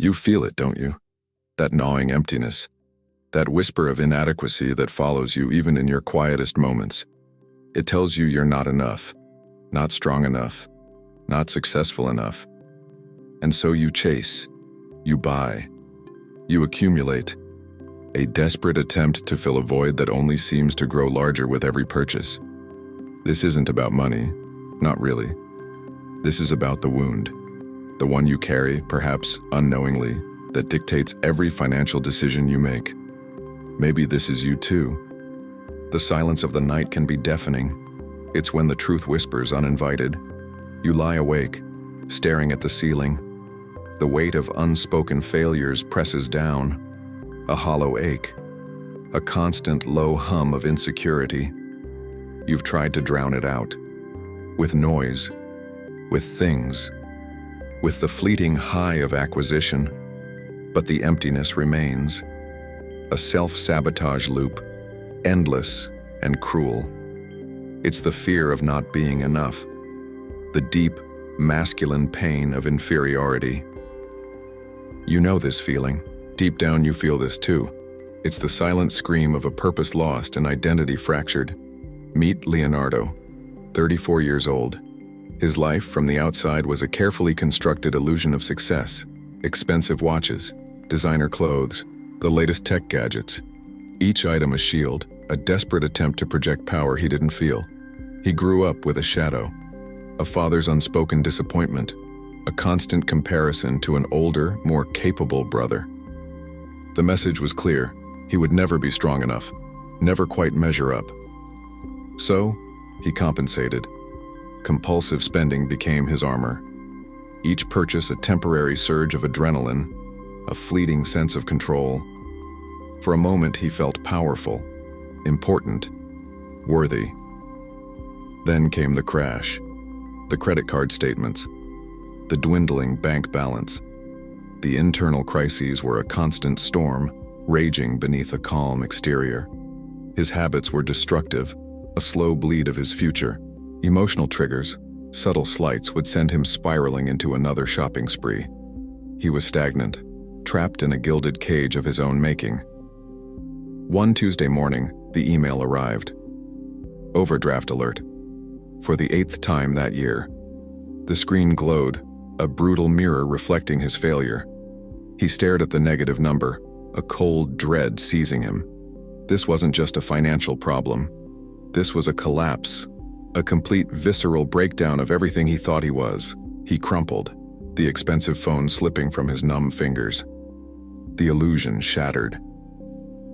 You feel it, don't you? That gnawing emptiness. That whisper of inadequacy that follows you even in your quietest moments. It tells you you're not enough, not strong enough, not successful enough. And so you chase, you buy, you accumulate. A desperate attempt to fill a void that only seems to grow larger with every purchase. This isn't about money, not really. This is about the wound, the one you carry, perhaps unknowingly, that dictates every financial decision you make. Maybe this is you too. The silence of the night can be deafening. It's when the truth whispers uninvited. You lie awake, staring at the ceiling. The weight of unspoken failures presses down. A hollow ache, a constant low hum of insecurity. You've tried to drown it out, with noise, with things, with the fleeting high of acquisition, but the emptiness remains, a self-sabotage loop, endless and cruel. It's the fear of not being enough, the deep, masculine pain of inferiority. You know this feeling. Deep down you feel this too. It's the silent scream of a purpose lost and identity fractured. Meet Leonardo, 34 years old. His life from the outside was a carefully constructed illusion of success. Expensive watches, designer clothes, the latest tech gadgets. Each item a shield, a desperate attempt to project power he didn't feel. He grew up with a shadow, a father's unspoken disappointment, a constant comparison to an older, more capable brother. The message was clear. He would never be strong enough, never quite measure up. So, he compensated. Compulsive spending became his armor. Each purchase a temporary surge of adrenaline, a fleeting sense of control. For a moment he felt powerful, important, worthy. Then came the crash, the credit card statements, the dwindling bank balance. The internal crises were a constant storm, raging beneath a calm exterior. His habits were destructive, a slow bleed of his future. Emotional triggers, subtle slights would send him spiraling into another shopping spree. He was stagnant, trapped in a gilded cage of his own making. One Tuesday morning, the email arrived. Overdraft alert. For the 8th time that year. The screen glowed, a brutal mirror reflecting his failure. He stared at the negative number, a cold dread seizing him. This wasn't just a financial problem. This was a collapse, a complete visceral breakdown of everything he thought he was. He crumpled, the expensive phone slipping from his numb fingers. The illusion shattered.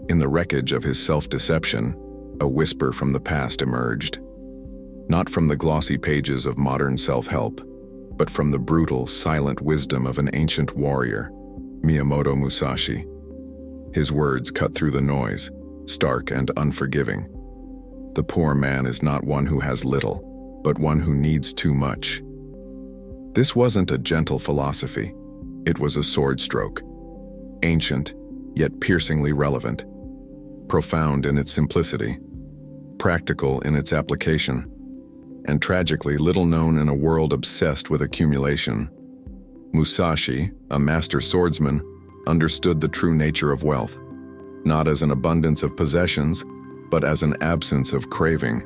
In the wreckage of his self-deception, a whisper from the past emerged. Not from the glossy pages of modern self-help, but from the brutal, silent wisdom of an ancient warrior, Musashi. His words cut through the noise, stark and unforgiving. The poor man is not one who has little, but one who needs too much. This wasn't a gentle philosophy. It was a sword stroke. Ancient, yet piercingly relevant. Profound in its simplicity. Practical in its application. And tragically little known in a world obsessed with accumulation. Musashi, a master swordsman, understood the true nature of wealth, not as an abundance of possessions, but as an absence of craving.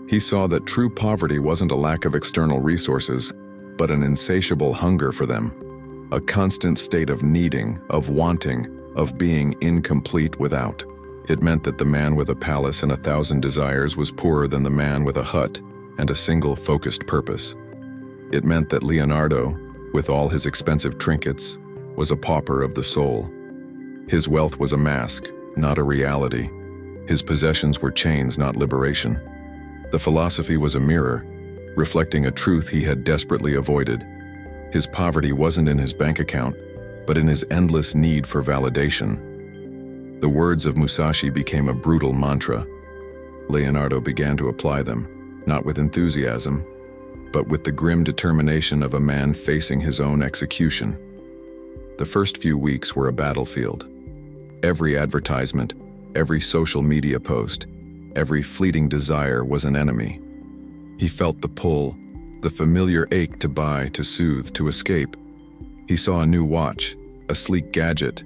He saw that true poverty wasn't a lack of external resources, but an insatiable hunger for them, a constant state of needing, of wanting, of being incomplete without. It meant that the man with a palace and 1,000 desires was poorer than the man with a hut and a single focused purpose. It meant that Leonardo, with all his expensive trinkets, was a pauper of the soul. His wealth was a mask, not a reality. His possessions were chains, not liberation. The philosophy was a mirror, reflecting a truth he had desperately avoided. His poverty wasn't in his bank account, but in his endless need for validation. The words of Musashi became a brutal mantra. Leonardo began to apply them, not with enthusiasm, but with the grim determination of a man facing his own execution. The first few weeks were a battlefield. Every advertisement, every social media post, every fleeting desire was an enemy. He felt the pull, the familiar ache to buy, to soothe, to escape. He saw a new watch, a sleek gadget,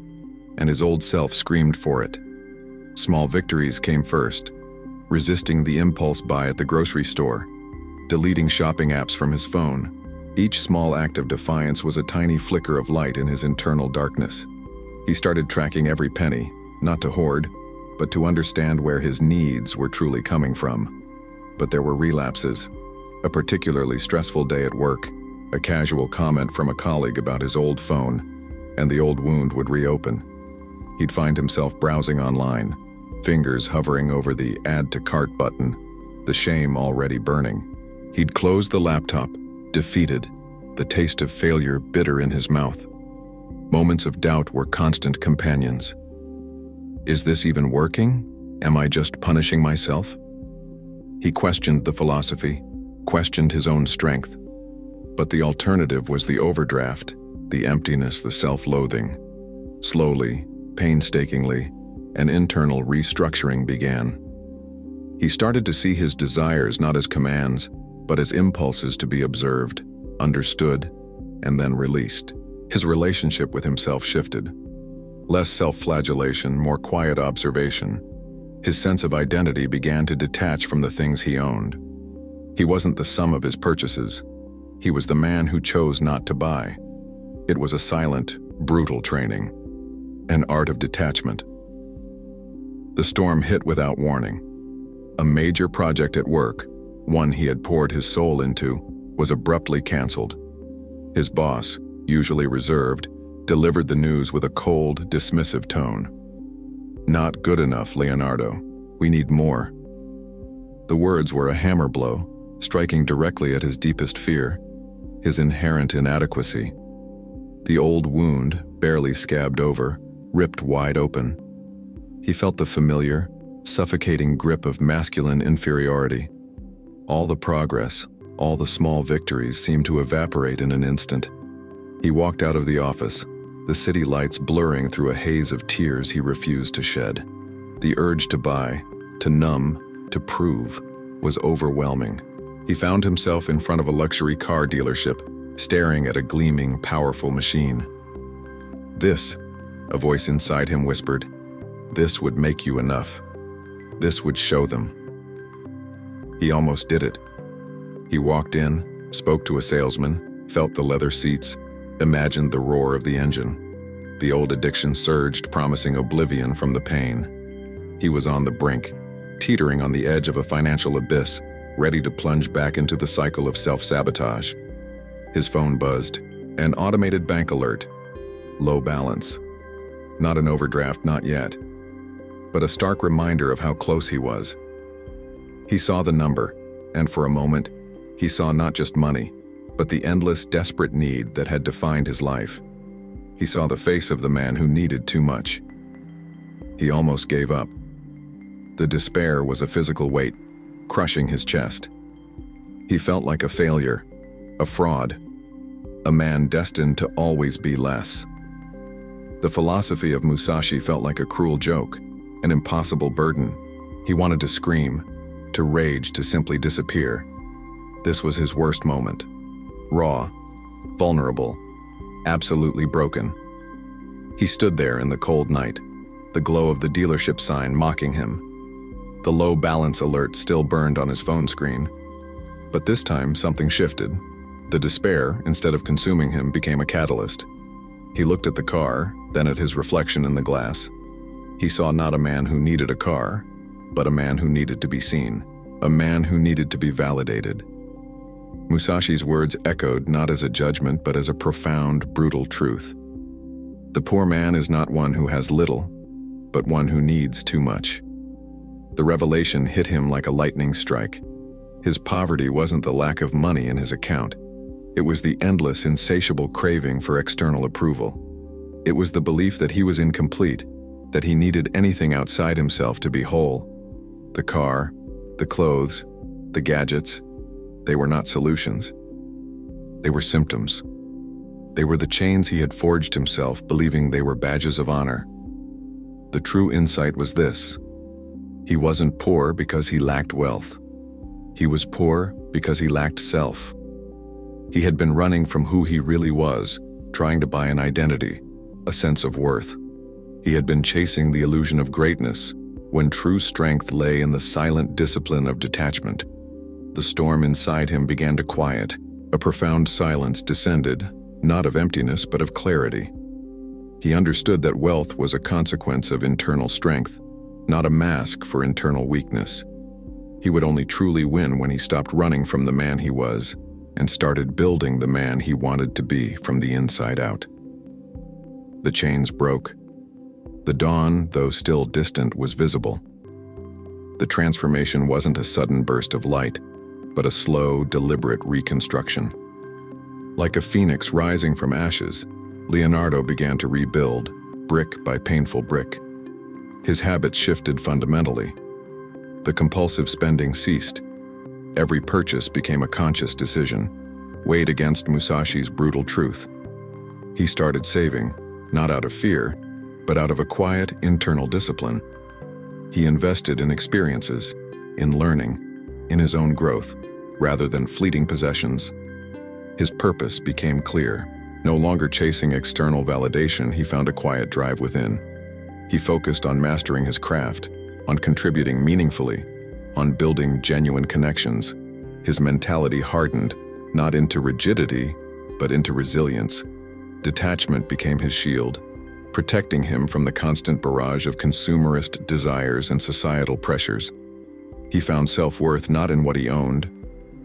and his old self screamed for it. Small victories came first, resisting the impulse buy at the grocery store, deleting shopping apps from his phone. Each small act of defiance was a tiny flicker of light in his internal darkness. He started tracking every penny, not to hoard, but to understand where his needs were truly coming from. But there were relapses. A particularly stressful day at work, a casual comment from a colleague about his old phone, and the old wound would reopen. He'd find himself browsing online, fingers hovering over the Add to Cart button, the shame already burning. He'd close the laptop, defeated, the taste of failure bitter in his mouth. Moments of doubt were constant companions. Is this even working? Am I just punishing myself? He questioned the philosophy, questioned his own strength. But the alternative was the overdraft, the emptiness, the self-loathing. Slowly, painstakingly, an internal restructuring began. He started to see his desires not as commands, but as impulses to be observed, understood, and then released. His relationship with himself shifted. Less self-flagellation, more quiet observation. His sense of identity began to detach from the things he owned. He wasn't the sum of his purchases. He was the man who chose not to buy. It was a silent, brutal training, an art of detachment. The storm hit without warning. A major project at work, one he had poured his soul into, was abruptly canceled. His boss, usually reserved, delivered the news with a cold, dismissive tone. Not good enough, Leonardo. We need more. The words were a hammer blow, striking directly at his deepest fear, his inherent inadequacy. The old wound, barely scabbed over, ripped wide open. He felt the familiar, suffocating grip of masculine inferiority. All the progress, all the small victories seemed to evaporate in an instant. He walked out of the office, the city lights blurring through a haze of tears he refused to shed. The urge to buy, to numb, to prove, was overwhelming. He found himself in front of a luxury car dealership, staring at a gleaming, powerful machine. This, a voice inside him whispered, this would make you enough. This would show them. He almost did it. He walked in, spoke to a salesman, felt the leather seats, imagined the roar of the engine. The old addiction surged, promising oblivion from the pain. He was on the brink, teetering on the edge of a financial abyss, ready to plunge back into the cycle of self-sabotage. His phone buzzed, an automated bank alert. Low balance. Not an overdraft, not yet. But a stark reminder of how close he was. He saw the number, and for a moment, he saw not just money, but the endless, desperate need that had defined his life. He saw the face of the man who needed too much. He almost gave up. The despair was a physical weight, crushing his chest. He felt like a failure, a fraud, a man destined to always be less. The philosophy of Musashi felt like a cruel joke, an impossible burden. He wanted to scream, to rage, to simply disappear. This was his worst moment. Raw, vulnerable, absolutely broken. He stood there in the cold night, the glow of the dealership sign mocking him. The low balance alert still burned on his phone screen. But this time, something shifted. The despair, instead of consuming him, became a catalyst. He looked at the car, then at his reflection in the glass. He saw not a man who needed a car, but a man who needed to be seen, a man who needed to be validated. Musashi's words echoed not as a judgment, but as a profound, brutal truth. The poor man is not one who has little, but one who needs too much. The revelation hit him like a lightning strike. His poverty wasn't the lack of money in his account. It was the endless, insatiable craving for external approval. It was the belief that he was incomplete, that he needed anything outside himself to be whole. The car, the clothes, the gadgets, they were not solutions. They were symptoms. They were the chains he had forged himself, believing they were badges of honor. The true insight was this: he wasn't poor because he lacked wealth. He was poor because he lacked self. He had been running from who he really was, trying to buy an identity, a sense of worth. He had been chasing the illusion of greatness, when true strength lay in the silent discipline of detachment. The storm inside him began to quiet. A profound silence descended, not of emptiness but of clarity. He understood that wealth was a consequence of internal strength, not a mask for internal weakness. He would only truly win when he stopped running from the man he was and started building the man he wanted to be from the inside out. The chains broke. The dawn, though still distant, was visible. The transformation wasn't a sudden burst of light, but a slow, deliberate reconstruction. Like a phoenix rising from ashes, Leonardo began to rebuild, brick by painful brick. His habits shifted fundamentally. The compulsive spending ceased. Every purchase became a conscious decision, weighed against Musashi's brutal truth. He started saving, not out of fear, but out of a quiet, internal discipline. He invested in experiences, in learning, in his own growth, rather than fleeting possessions. His purpose became clear. No longer chasing external validation, he found a quiet drive within. He focused on mastering his craft, on contributing meaningfully, on building genuine connections. His mentality hardened, not into rigidity, but into resilience. Detachment became his shield, protecting him from the constant barrage of consumerist desires and societal pressures. He found self-worth not in what he owned,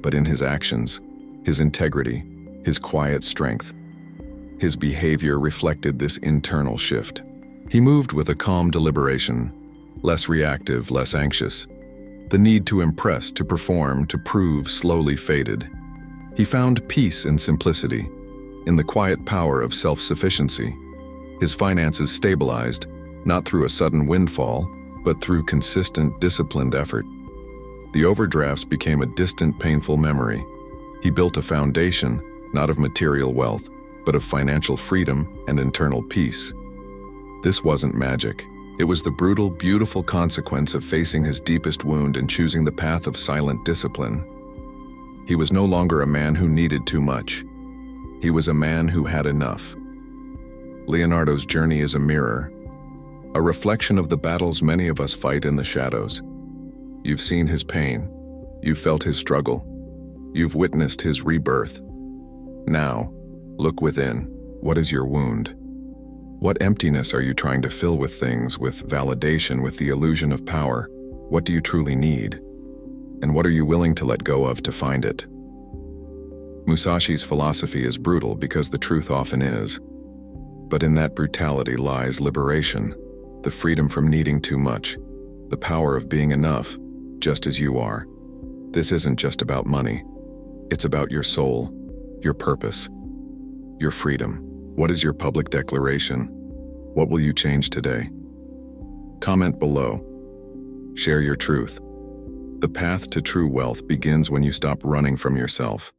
but in his actions, his integrity, his quiet strength. His behavior reflected this internal shift. He moved with a calm deliberation, less reactive, less anxious. The need to impress, to perform, to prove slowly faded. He found peace in simplicity, in the quiet power of self-sufficiency. His finances stabilized, not through a sudden windfall, but through consistent, disciplined effort. The overdrafts became a distant, painful memory. He built a foundation, not of material wealth, but of financial freedom and internal peace. This wasn't magic. It was the brutal, beautiful consequence of facing his deepest wound and choosing the path of silent discipline. He was no longer a man who needed too much. He was a man who had enough. Leonardo's journey is a mirror, a reflection of the battles many of us fight in the shadows. You've seen his pain. You've felt his struggle. You've witnessed his rebirth. Now, look within. What is your wound? What emptiness are you trying to fill with things, with validation, with the illusion of power? What do you truly need? And what are you willing to let go of to find it? Musashi's philosophy is brutal because the truth often is. But in that brutality lies liberation, the freedom from needing too much, the power of being enough, just as you are. This isn't just about money. It's about your soul, your purpose, your freedom. What is your public declaration? What will you change today? Comment below. Share your truth. The path to true wealth begins when you stop running from yourself.